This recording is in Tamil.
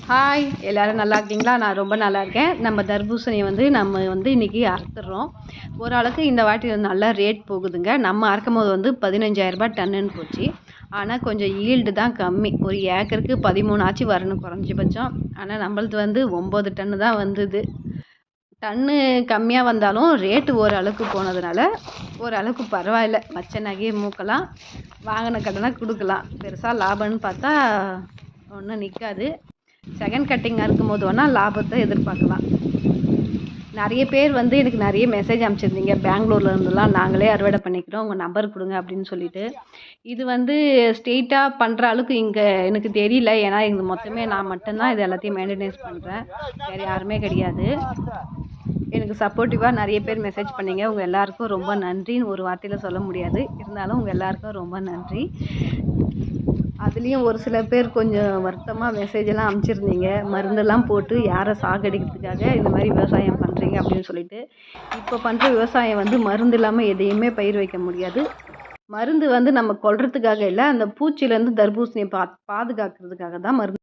ஹாய் எல்லாரும் நல்லா இருக்கீங்களா? நான் ரொம்ப நல்லா இருக்கேன். நம்ம தர்பூசணியை நம்ம இன்னைக்கு அறுத்துடுறோம். ஓரளவுக்கு இந்த வாட்டி நல்லா ரேட் போகுதுங்க. நம்ம அறுக்கும்போது 15,000 டன்னுன்னு போச்சு. ஆனால் கொஞ்சம் ஈல்டு தான் கம்மி. ஒரு ஏக்கருக்கு 13 ஆச்சு வரணும் குறைஞ்சபட்சம். ஆனால் நம்மளது 9 டன்னு தான் வந்தது. டன்னு கம்மியாக வந்தாலும் ரேட்டு ஓரளவுக்கு போனதுனால ஓரளவுக்கு பரவாயில்ல. வச்ச நகையை மூக்கலாம், வாங்கின கடனை கொடுக்கலாம். பெருசாக லாபம்னு பார்த்தா ஒன்றும் நிற்காது. செகண்ட் கட்டிங் அறுக்கும்போது வேணால் லாபத்தை எதிர்பார்க்கலாம். நிறைய பேர் எனக்கு நிறைய மெசேஜ் அனுப்பிச்சிருந்தீங்க. பெங்களூர்ல இருந்துலாம் நாங்களே அறுவடை பண்ணிக்கிறோம், உங்கள் நம்பர் கொடுங்க அப்படின்னு சொல்லிட்டு. இது ஸ்ட்ரெயிட்டாக பண்ணுற அளவுக்கு இங்கே எனக்கு தெரியல. ஏன்னா இது மொத்தமே நான் மட்டும்தான் இது எல்லாத்தையும் மெயின்டெனன்ஸ் பண்ணுறேன். வேறு யாருமே கிடையாது. எனக்கு சப்போர்ட்டிவாக நிறைய பேர் மெசேஜ் பண்ணீங்க. உங்கள் எல்லாருக்கும் ரொம்ப நன்றின்னு ஒரு வார்த்தையில் சொல்ல முடியாது. இருந்தாலும் உங்கள் எல்லாருக்கும் ரொம்ப நன்றி. அதுலேயும் ஒரு சில பேர் கொஞ்சம் வருத்தமாக மெசேஜெல்லாம் அனுப்பிச்சிருந்தீங்க. மருந்தெல்லாம் போட்டு யாரை சாகடிக்கிறதுக்காக இந்த மாதிரி விவசாயம் பண்ணுறீங்க அப்படின்னு சொல்லிட்டு. இப்போ பண்ணுற விவசாயம் மருந்து இல்லாமல் எதையுமே பயிர் வைக்க முடியாது. மருந்து நம்ம கொல்றதுக்காக இல்லை, அந்த பூச்சியிலேருந்து தர்பூசணியை பாதுகாக்கிறதுக்காக தான் மருந்து